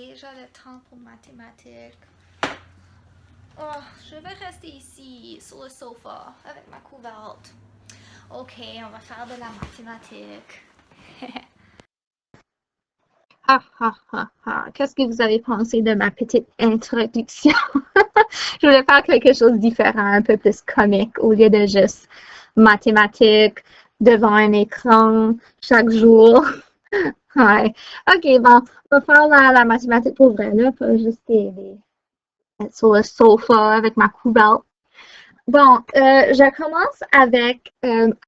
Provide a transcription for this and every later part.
déjà le temps pour mathématiques. Oh, je vais rester ici, sur le sofa, avec ma couverte. Ok, on va faire de la mathématique. Qu'est-ce que vous avez pensé de ma petite introduction? Je voulais faire quelque chose de différent, un peu plus comique, au lieu de juste mathématiques devant un écran chaque jour. Ouais. OK, bon, on va faire la mathématique pour vrai, là, pas juste être sur le sofa avec ma couverte. Bon, je commence avec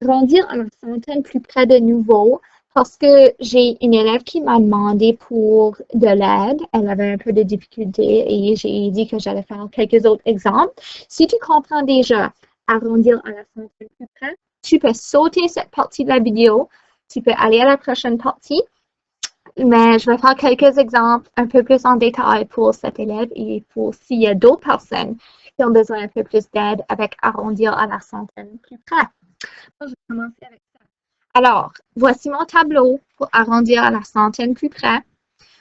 arrondir à la centaine plus près de nouveau parce que j'ai une élève qui m'a demandé pour de l'aide. Elle avait un peu de difficulté et j'ai dit que j'allais faire quelques autres exemples. Si tu comprends déjà arrondir à la centaine plus près, tu peux sauter cette partie de la vidéo. Tu peux aller à la prochaine partie. Mais je vais faire quelques exemples un peu plus en détail pour cet élève et pour s'il y a d'autres personnes qui ont besoin un peu plus d'aide avec arrondir à la centaine plus près. Je vais commencer avec ça. Alors, voici mon tableau pour arrondir à la centaine plus près.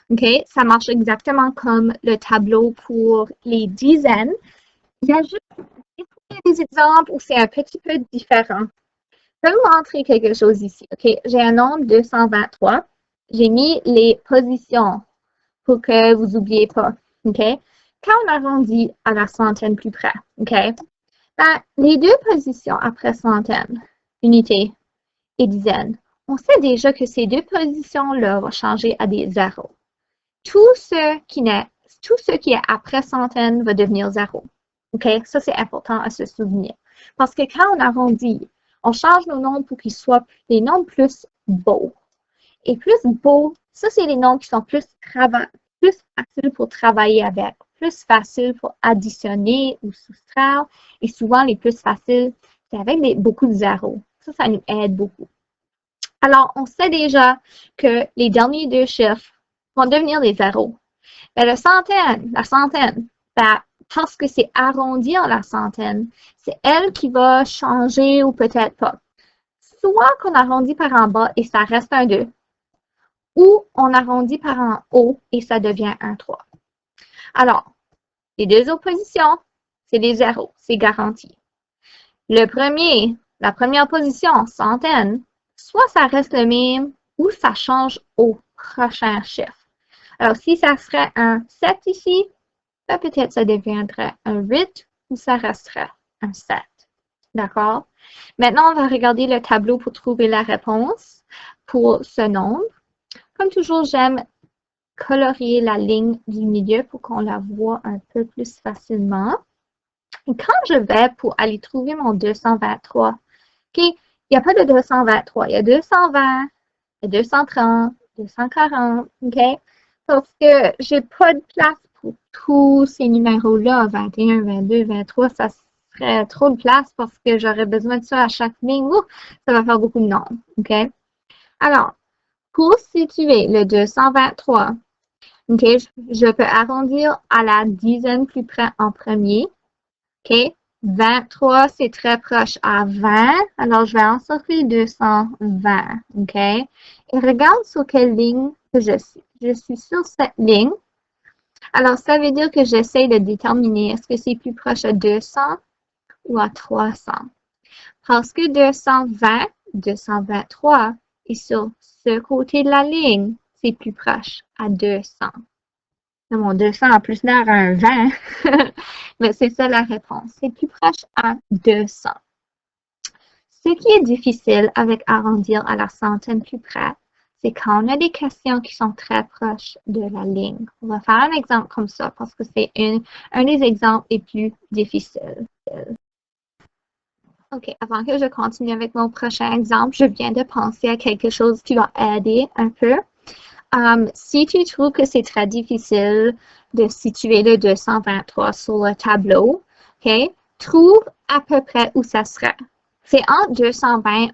OK? Ça marche exactement comme le tableau pour les dizaines. Il y a juste des exemples où c'est un petit peu différent. Je vais vous montrer quelque chose ici. OK? J'ai un nombre 223. J'ai mis les positions pour que vous n'oubliez pas. OK? Quand on arrondit à la centaine plus près, OK? Ben, les deux positions après centaine, unité et dizaine, on sait déjà que ces deux positions-là vont changer à des zéros. Tout ce qui est après centaine va devenir zéro. OK? Ça, c'est important à se souvenir. Parce que quand on arrondit, on change nos nombres pour qu'ils soient des nombres plus beaux. Et plus beaux, ça, c'est les nombres qui sont plus faciles pour travailler avec, plus faciles pour additionner ou soustraire. Et souvent, les plus faciles, c'est avec beaucoup de zéros. Ça nous aide beaucoup. Alors, on sait déjà que les derniers deux chiffres vont devenir des zéros. Mais la centaine, ben, parce que c'est arrondir la centaine, c'est elle qui va changer ou peut-être pas. Soit qu'on arrondit par en bas et ça reste un 2, ou on arrondit par en haut et ça devient un 3. Alors, les deux oppositions, c'est des zéros, c'est garanti. La première position, centaine, soit ça reste le même ou ça change au prochain chiffre. Alors, si ça serait un 7 ici, ben peut-être ça deviendrait un 8 ou ça resterait un 7. D'accord? Maintenant, on va regarder le tableau pour trouver la réponse pour ce nombre. Comme toujours, j'aime colorier la ligne du milieu pour qu'on la voit un peu plus facilement. Et quand je vais pour aller trouver mon 223, OK, il n'y a pas de 223, il y a 220, il y a 230, 240, OK? Parce que je n'ai pas de place pour tous ces numéros-là, 21, 22, 23, ça serait trop de place parce que j'aurais besoin de ça à chaque ligne. Ouh, ça va faire beaucoup de nombres, OK? Alors, pour situer le 223, OK, je peux arrondir à la dizaine plus près en premier. OK, 23, c'est très proche à 20. Alors, je vais en sortir 220. OK? Et regarde sur quelle ligne que je suis. Je suis sur cette ligne. Alors, ça veut dire que j'essaie de déterminer est-ce que c'est plus proche à 200 ou à 300. Parce que 220, 223 est sur ce côté de la ligne, c'est plus proche à 200. Mon 200 a plus l'air à un 20, mais c'est ça la réponse. C'est plus proche à 200. Ce qui est difficile avec arrondir à la centaine plus près, c'est quand on a des questions qui sont très proches de la ligne. On va faire un exemple comme ça parce que c'est un des exemples les plus difficiles. OK, avant que je continue avec mon prochain exemple, je viens de penser à quelque chose qui va aider un peu. Si tu trouves que c'est très difficile de situer le 223 sur le tableau, OK, trouve à peu près où ça serait. C'est entre 220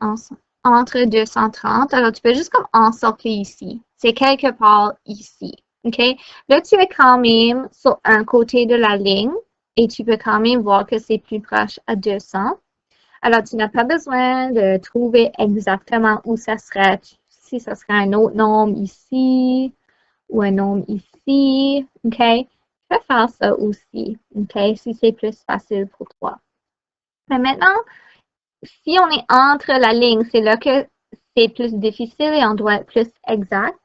entre 230. Alors, tu peux juste comme encercler ici. C'est quelque part ici. OK? Là, tu es quand même sur un côté de la ligne et tu peux quand même voir que c'est plus proche à 200. Alors, tu n'as pas besoin de trouver exactement où ça serait. Si ça serait un autre nombre ici ou un nombre ici, OK? Je vais faire ça aussi, OK? Si c'est plus facile pour toi. Mais maintenant, si on est entre la ligne, c'est là que c'est plus difficile et on doit être plus exact.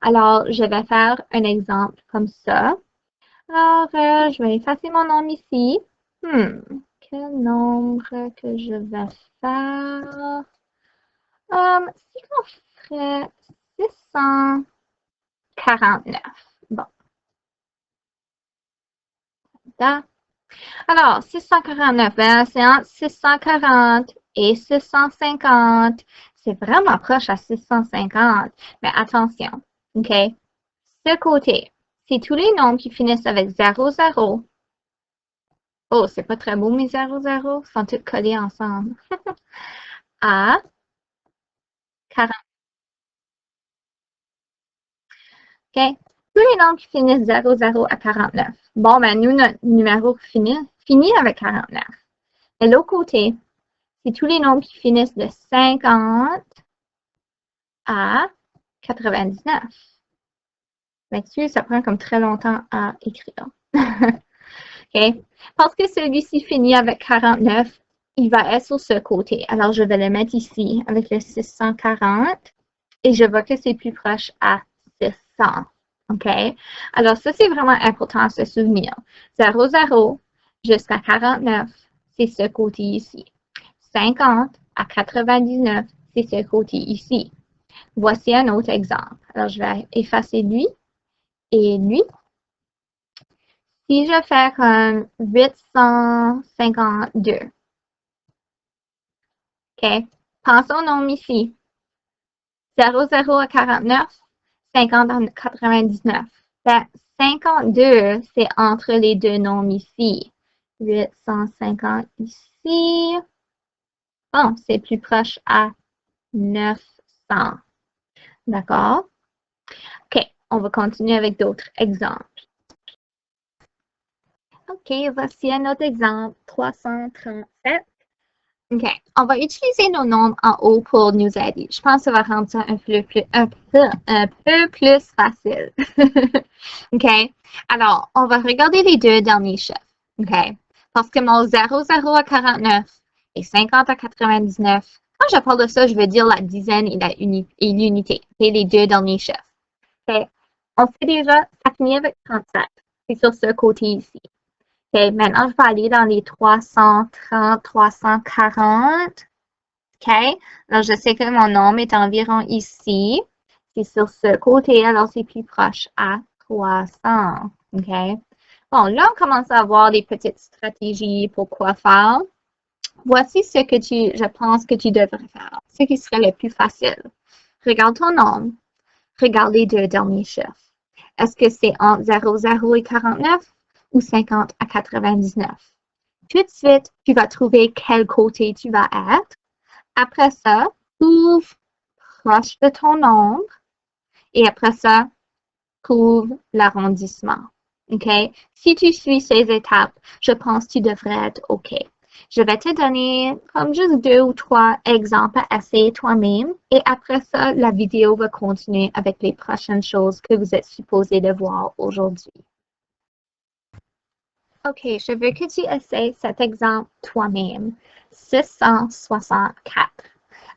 Alors, je vais faire un exemple comme ça. Alors, je vais effacer mon nombre ici. Quel nombre que je vais faire? Si on ferait 649. Bon, là. Alors, 649, ben, c'est entre 640 et 650. C'est vraiment proche à 650. Mais attention, OK? Ce côté, c'est tous les nombres qui finissent avec 00. Oh, c'est pas très beau, mes 00. Ils sont tous collés ensemble. À 40. OK? Tous les nombres qui finissent 00 à 49. Bon, ben, nous, notre numéro finit avec 49. Et l'autre côté, c'est tous les nombres qui finissent de 50 à 99. M'excuse, ça prend comme très longtemps à écrire. OK? Parce que celui-ci finit avec 49, il va être sur ce côté. Alors, je vais le mettre ici avec le 640 et je vois que c'est plus proche à 600. OK? Alors, ça, c'est vraiment important à se souvenir. 00 jusqu'à 49, c'est ce côté ici. 50 à 99, c'est ce côté ici. Voici un autre exemple. Alors, je vais effacer lui et lui. Si je fais comme 852, OK? Pense au nombre ici. 00 à 49, 50 à 99. 52, c'est entre les deux nombres ici. 850 ici. Bon, c'est plus proche à 900. D'accord? OK, on va continuer avec d'autres exemples. OK, voici un autre exemple, 337. OK, on va utiliser nos nombres en haut pour nous aider. Je pense que ça va rendre ça un peu plus facile. OK, alors, on va regarder les deux derniers chiffres. OK, parce que mon 00 à 49 et 50 à 99, quand je parle de ça, je veux dire la dizaine et l'unité. C'est les deux derniers chiffres. OK, on sait déjà, ça finit avec 37. C'est sur ce côté ici. OK, maintenant, je vais aller dans les 330, 340. OK, alors je sais que mon nombre est environ ici. C'est sur ce côté, alors c'est plus proche à 300. OK, bon, là, on commence à avoir des petites stratégies pour quoi faire. Voici ce que je pense que tu devrais faire. Ce qui serait le plus facile. Regarde ton nombre. Regarde les deux derniers chiffres. Est-ce que c'est entre 00 et 49 ou 50 à 99? Tout de suite, tu vas trouver quel côté tu vas être. Après ça, trouve proche de ton nombre. Et après ça, trouve l'arrondissement. OK? Si tu suis ces étapes, je pense que tu devrais être OK. Je vais te donner comme juste 2 ou 3 exemples à essayer toi-même. Et après ça, la vidéo va continuer avec les prochaines choses que vous êtes supposé de voir aujourd'hui. OK, je veux que tu essaies cet exemple toi-même. 664.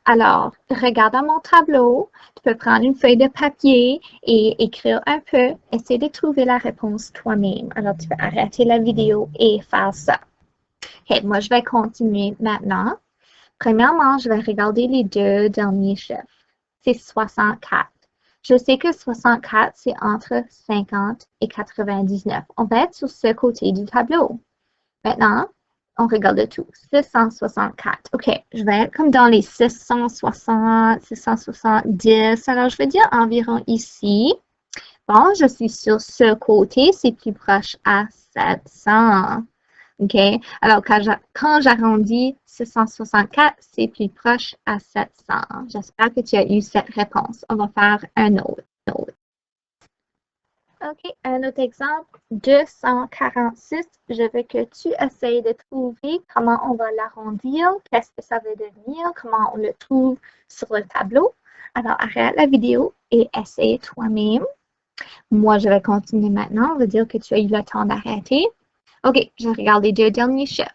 Alors, regarde dans mon tableau, tu peux prendre une feuille de papier et écrire un peu, essayer de trouver la réponse toi-même. Alors, tu peux arrêter la vidéo et faire ça. OK, moi, je vais continuer maintenant. Premièrement, je vais regarder les deux derniers chiffres. C'est 64. Je sais que 64, c'est entre 50 et 99. On va être sur ce côté du tableau. Maintenant, on regarde tout. 664. OK, je vais être comme dans les 660, 670. Alors, je vais dire environ ici. Bon, je suis sur ce côté, c'est plus proche à 700. OK? Alors, quand j'arrondis 664, c'est plus proche à 700. J'espère que tu as eu cette réponse. On va faire un autre. OK, un autre exemple, 246. Je veux que tu essayes de trouver comment on va l'arrondir, qu'est-ce que ça veut devenir, comment on le trouve sur le tableau. Alors, arrête la vidéo et essaye toi-même. Moi, je vais continuer maintenant. On va dire que tu as eu le temps d'arrêter. OK, je regarde les deux derniers chiffres.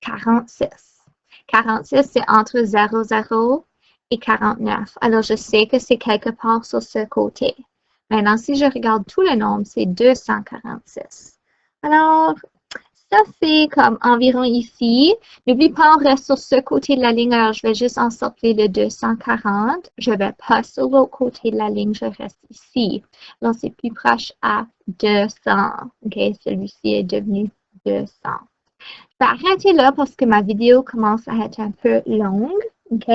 46. 46, c'est entre 00 et 49. Alors, je sais que c'est quelque part sur ce côté. Maintenant, si je regarde tout le nombre, c'est 246. Alors, ça fait comme environ ici. N'oublie pas, on reste sur ce côté de la ligne. Alors, je vais juste encercler le 240. Je vais pas sur l'autre côté de la ligne. Je reste ici. Alors, c'est plus proche à 200. OK, celui-ci est devenu 200. Je vais arrêter là parce que ma vidéo commence à être un peu longue. OK?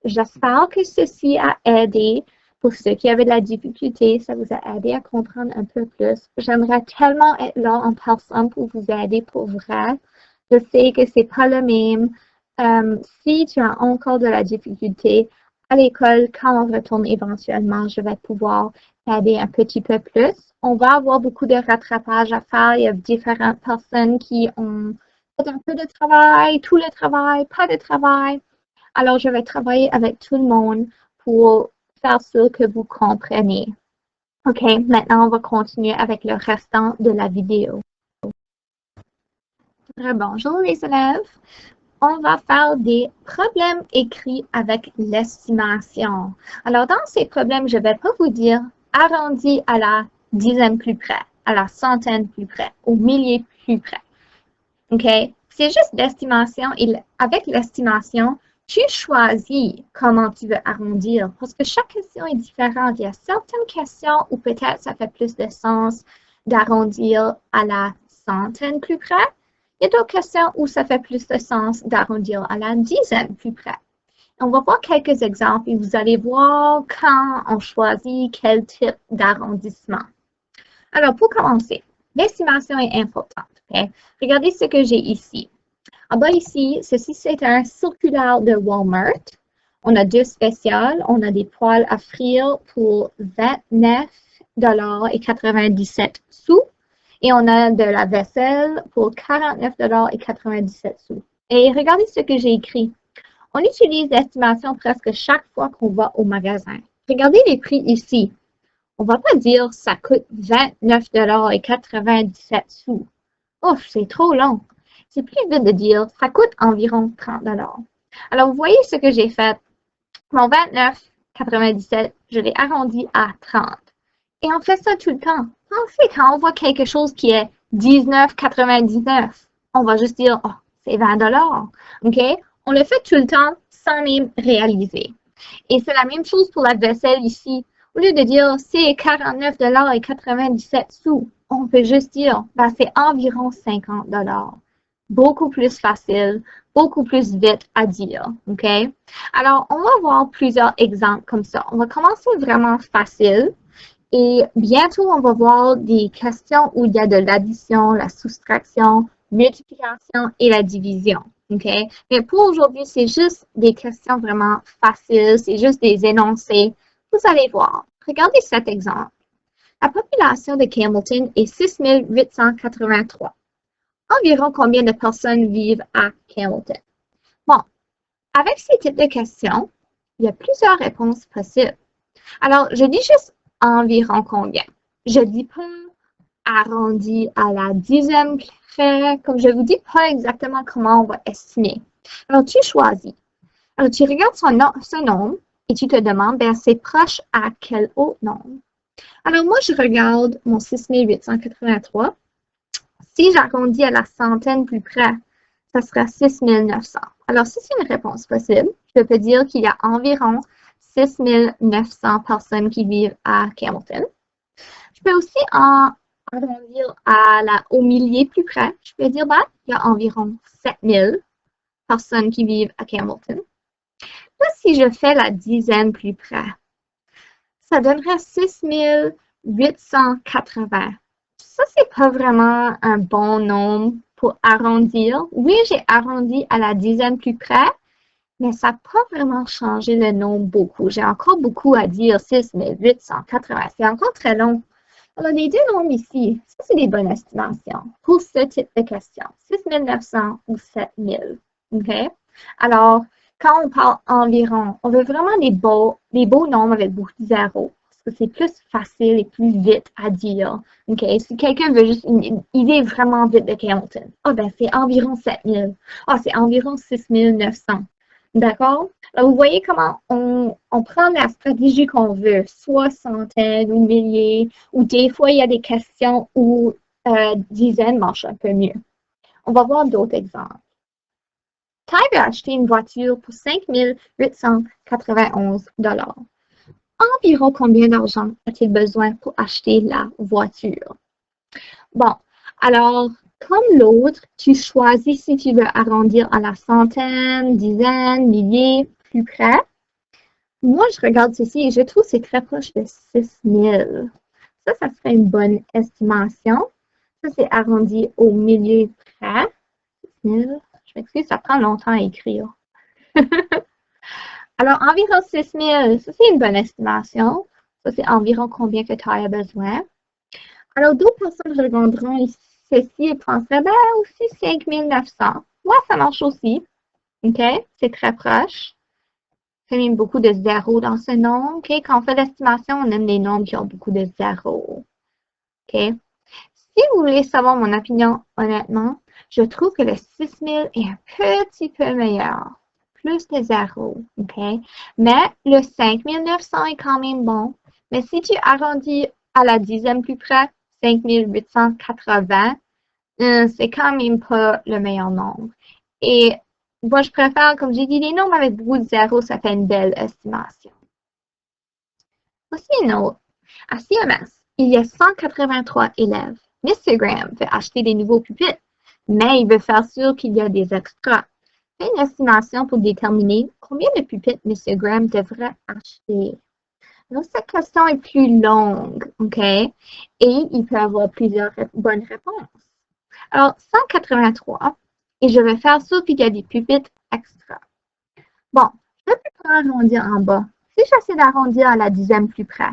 J'espère que ceci a aidé. Pour ceux qui avaient de la difficulté, ça vous a aidé à comprendre un peu plus. J'aimerais tellement être là en personne pour vous aider pour vrai. Je sais que c'est pas le même. Si tu as encore de la difficulté à l'école, quand on retourne éventuellement, je vais pouvoir t'aider un petit peu plus. On va avoir beaucoup de rattrapage à faire. Il y a différentes personnes qui ont fait un peu de travail, tout le travail, pas de travail. Alors, je vais travailler avec tout le monde pour faire sûr que vous comprenez. OK, maintenant, on va continuer avec le restant de la vidéo. Bonjour les élèves. On va faire des problèmes écrits avec l'estimation. Alors, dans ces problèmes, je ne vais pas vous dire arrondi à la dizaine plus près, à la centaine plus près, au millier plus près. OK? C'est juste l'estimation et avec l'estimation, tu choisis comment tu veux arrondir parce que chaque question est différente. Il y a certaines questions où peut-être ça fait plus de sens d'arrondir à la centaine plus près. Il y a d'autres questions où ça fait plus de sens d'arrondir à la dizaine plus près. On va voir quelques exemples et vous allez voir quand on choisit quel type d'arrondissement. Alors, pour commencer, l'estimation est importante. Okay? Regardez ce que j'ai ici. En bas ici, ceci c'est un circulaire de Walmart. On a deux spéciales. On a des poêles à frire pour 29,97 $. Et on a de la vaisselle pour 49,97 $. Et regardez ce que j'ai écrit. On utilise l'estimation presque chaque fois qu'on va au magasin. Regardez les prix ici. On ne va pas dire ça coûte 29,97 $. Ouf, c'est trop long. C'est plus vite de dire ça coûte environ 30 $. Alors, vous voyez ce que j'ai fait. Mon 29,97 $, je l'ai arrondi à 30. Et on fait ça tout le temps. Ensuite, quand on voit quelque chose qui est 19,99 $, on va juste dire, oh, c'est 20 $. OK? On le fait tout le temps sans même réaliser. Et c'est la même chose pour la vaisselle ici. Au lieu de dire c'est 49,97 $, on peut juste dire ben, c'est environ 50 $. Beaucoup plus facile, beaucoup plus vite à dire. OK? Alors, on va voir plusieurs exemples comme ça. On va commencer vraiment facile. Et bientôt, on va voir des questions où il y a de l'addition, la soustraction, multiplication et la division. OK? Mais pour aujourd'hui, c'est juste des questions vraiment faciles, c'est juste des énoncés. Vous allez voir. Regardez cet exemple. La population de Campbellton est 6 883. Environ combien de personnes vivent à Campbellton? Bon, avec ces types de questions, il y a plusieurs réponses possibles. Alors, je dis juste environ combien. Je ne dis pas arrondi à la dizaine près, comme je vous dis pas exactement comment on va estimer. Alors, tu choisis. Alors, tu regardes ce nombre et tu te demandes, ben, c'est proche à quel autre nombre? Alors, moi, je regarde mon 6883. Si j'arrondis à la centaine plus près, ça sera 6900. Alors, si c'est une réponse possible, je peux dire qu'il y a environ 6900 personnes qui vivent à Campbellton. Je peux aussi arrondir au millier plus près. Je peux dire, ben, il y a environ 7000 personnes qui vivent à Campbellton. Là, si je fais la dizaine plus près, ça donnerait 6880. Ça, c'est pas vraiment un bon nombre pour arrondir. Oui, j'ai arrondi à la dizaine plus près, mais ça n'a pas vraiment changé le nombre beaucoup. J'ai encore beaucoup à dire, 6880. C'est encore très long. Alors, les deux nombres ici, ça, c'est des bonnes estimations pour ce type de question. 6900 ou 7000. OK? Alors, quand on parle environ, on veut vraiment des beaux nombres avec beaucoup de zéros. que c'est plus facile et plus vite à dire. OK? Si quelqu'un veut juste une idée vraiment vite de Hamilton, ben c'est environ 7000. C'est environ 6900. D'accord? Alors, vous voyez comment on prend la stratégie qu'on veut, soit centaines ou milliers, ou des fois, il y a des questions où dizaines marchent un peu mieux. On va voir d'autres exemples. Ty veut acheter une voiture pour 5 891 $. Environ combien d'argent a-t-il besoin pour acheter la voiture? Bon, alors, comme l'autre, tu choisis si tu veux arrondir à la centaine, dizaine, milliers, plus près. Moi, je regarde ceci et je trouve que c'est très proche de 6000. Ça serait une bonne estimation. Ça, c'est arrondi au milieu près. 6000. Je m'excuse, ça prend longtemps à écrire. Alors, environ 6000, ça, c'est une bonne estimation. Ça, c'est environ combien que tu as besoin. Alors, d'autres personnes regarderont ceci et penseraient, aussi 5900. Ouais, ça marche aussi. OK? C'est très proche. Il y a même beaucoup de zéros dans ce nombre. OK? Quand on fait l'estimation, on aime les nombres qui ont beaucoup de zéros. OK? Si vous voulez savoir mon opinion, honnêtement, je trouve que le 6000 est un petit peu meilleur. Plus de zéros. OK? Mais le 5900 est quand même bon. Mais si tu arrondis à la dizaine plus près, 5880, c'est quand même pas le meilleur nombre. Et moi, je préfère, comme j'ai dit, les nombres avec beaucoup de zéros, ça fait une belle estimation. Voici une autre. À CMS, il y a 183 élèves. Mr. Graham veut acheter des nouveaux pupitres, mais il veut faire sûr qu'il y a des extras. Fais une estimation pour déterminer combien de pupitres Mr. Graham devrait acheter. Alors, cette question est plus longue, OK? Et il peut y avoir plusieurs bonnes réponses. Alors, 183, et je vais faire sûr qu'il y a des pupitres extra. Bon, je peux pas arrondir en bas. Si j'essaie d'arrondir à la dizaine plus près,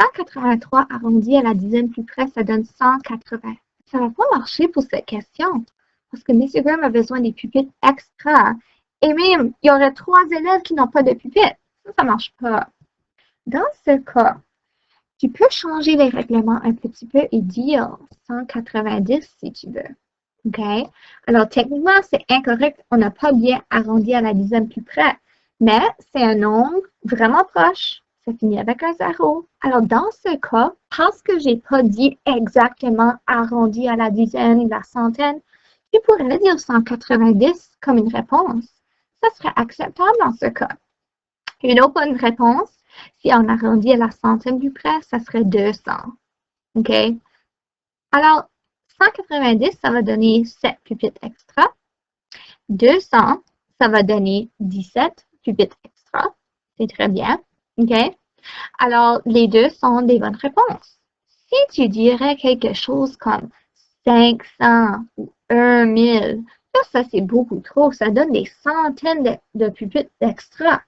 183 arrondi à la dizaine plus près, ça donne 180. Ça ne va pas marcher pour cette question, parce que M. Graham a besoin des pupitres extra. Et même, il y aurait 3 élèves qui n'ont pas de pupitres. Ça ne marche pas. Dans ce cas, tu peux changer les règlements un petit peu et dire 190 si tu veux. OK? Alors, techniquement, c'est incorrect. On n'a pas bien arrondi à la dizaine plus près. Mais c'est un nombre vraiment proche. Ça finit avec un zéro. Alors, dans ce cas, parce que je n'ai pas dit exactement arrondi à la dizaine, la centaine, tu pourrais dire 190 comme une réponse. Ça serait acceptable dans ce cas. Une autre bonne réponse, si on arrondit à la centaine plus près, ça serait 200. OK? Alors, 190, ça va donner 7 pupitres extra. 200, ça va donner 17 pupitres extra. C'est très bien. OK? Alors, les deux sont des bonnes réponses. Si tu dirais quelque chose comme 500 ou 1000, ça c'est beaucoup trop. Ça donne des centaines de pupitres extra.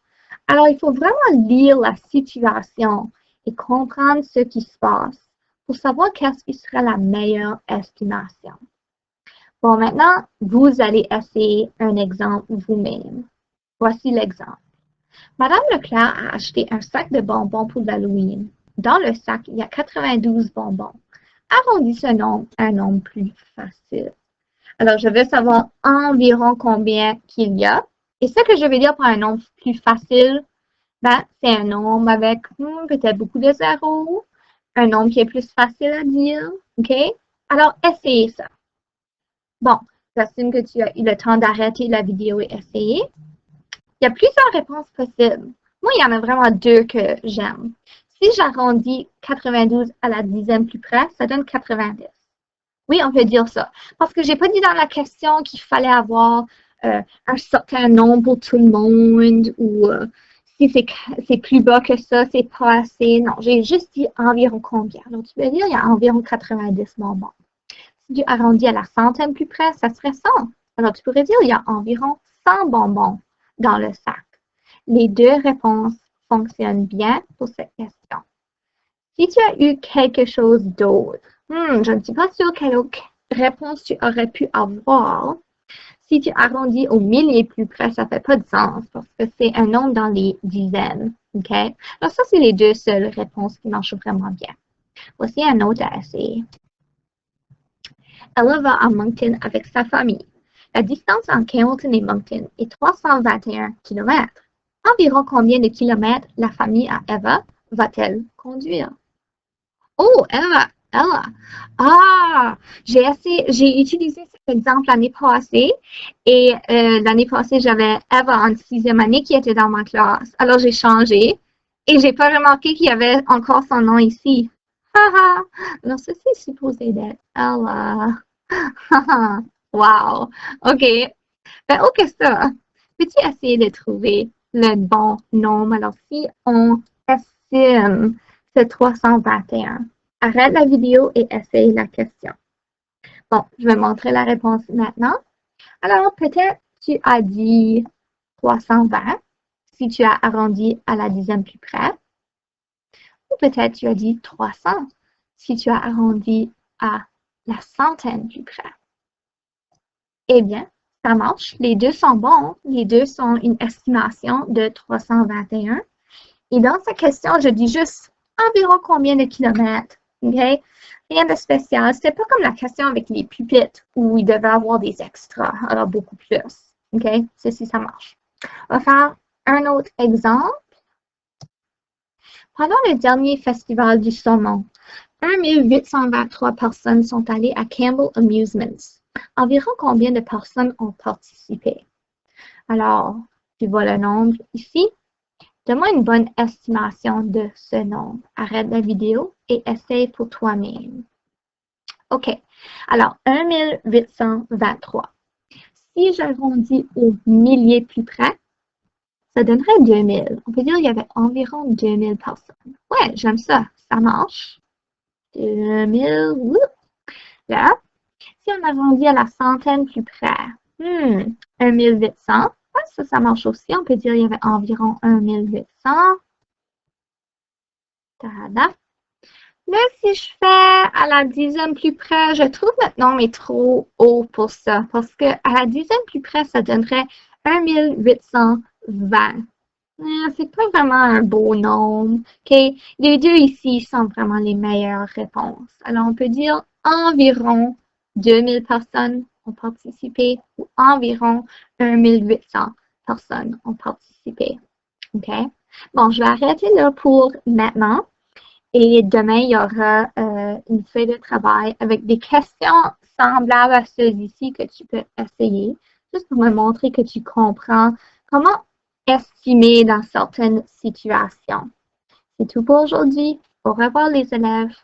Alors, il faut vraiment lire la situation et comprendre ce qui se passe pour savoir qu'est-ce qui serait la meilleure estimation. Bon, maintenant, vous allez essayer un exemple vous-même. Voici l'exemple. Madame Leclerc a acheté un sac de bonbons pour l'Halloween. Dans le sac, il y a 92 bonbons. Arrondis ce nombre à un nombre plus facile. Alors, je veux savoir environ combien qu'il y a. Et ce que je vais dire pour un nombre plus facile, c'est un nombre avec peut-être beaucoup de zéros, un nombre qui est plus facile à dire. OK? Alors, essayez ça. Bon, j'assume que tu as eu le temps d'arrêter la vidéo et essayer. Il y a plusieurs réponses possibles. Moi, il y en a vraiment deux que j'aime. Si j'arrondis 92 à la dizaine plus près, ça donne 90. Oui, on peut dire ça. Parce que je n'ai pas dit dans la question qu'il fallait avoir un certain nombre pour tout le monde ou si c'est plus bas que ça, c'est pas assez. Non, j'ai juste dit environ combien. Donc, tu peux dire il y a environ 90 bonbons. Si tu arrondis à la centaine plus près, ça serait 100. Alors, tu pourrais dire il y a environ 100 bonbons dans le sac. Les deux réponses fonctionnent bien pour cette question. Si tu as eu quelque chose d'autre, je ne suis pas sûre quelle autre réponse tu aurais pu avoir. Si tu arrondis au millier plus près, ça fait pas de sens parce que c'est un nombre dans les dizaines. OK? Alors, ça, c'est les deux seules réponses qui marchent vraiment bien. Voici un autre à essayer. Ella va à Moncton avec sa famille. La distance entre Hamilton et Moncton est 321 km. Environ combien de kilomètres la famille à Eva va-t-elle conduire? Oh, Ella. Ah, j'ai utilisé cet exemple l'année passée et l'année passée, j'avais Eva en 6e année qui était dans ma classe. Alors, j'ai changé et j'ai pas remarqué qu'il y avait encore son nom ici. Haha. Alors, ceci est supposé d'être Ella. Wow. OK. Ben, OK, ça. Peux-tu essayer de trouver le bon nombre? Alors, si on estime c'est 321. Arrête la vidéo et essaye la question. Bon, je vais montrer la réponse maintenant. Alors, peut-être tu as dit 320 si tu as arrondi à la dizaine plus près. Ou peut-être tu as dit 300 si tu as arrondi à la centaine plus près. Eh bien, ça marche. Les deux sont bons. Les deux sont une estimation de 321. Et dans cette question, je dis juste environ combien de kilomètres. OK? Rien de spécial. C'était pas comme la question avec les pupitres où il devait avoir des extras. Alors, beaucoup plus. OK? Ceci, ça marche. On va faire un autre exemple. Pendant le dernier festival du saumon, 1823 personnes sont allées à Campbell Amusements. Environ combien de personnes ont participé? Alors, tu vois le nombre ici. Donne-moi une bonne estimation de ce nombre. Arrête la vidéo et essaye pour toi-même. OK. Alors, 1823. Si j'arrondis au millier plus près, ça donnerait 2000. On peut dire qu'il y avait environ 2000 personnes. Ouais, j'aime ça. Ça marche. 2000. Là. Si on arrondit à la centaine plus près, 1800. Ouais, ça marche aussi. On peut dire qu'il y avait environ 1800. Tada. Mais si je fais à la dizaine plus près, je trouve notre nombre est trop haut pour ça. Parce que à la dizaine plus près, ça donnerait 1820. C'est pas vraiment un beau nombre. OK? Les deux ici sont vraiment les meilleures réponses. Alors, on peut dire environ 2000 personnes ont participé ou environ 1800 personnes ont participé. OK? Bon, je vais arrêter là pour maintenant. Et demain, il y aura une feuille de travail avec des questions semblables à ceux-ci que tu peux essayer, juste pour me montrer que tu comprends comment estimer dans certaines situations. C'est tout pour aujourd'hui. Au revoir les élèves.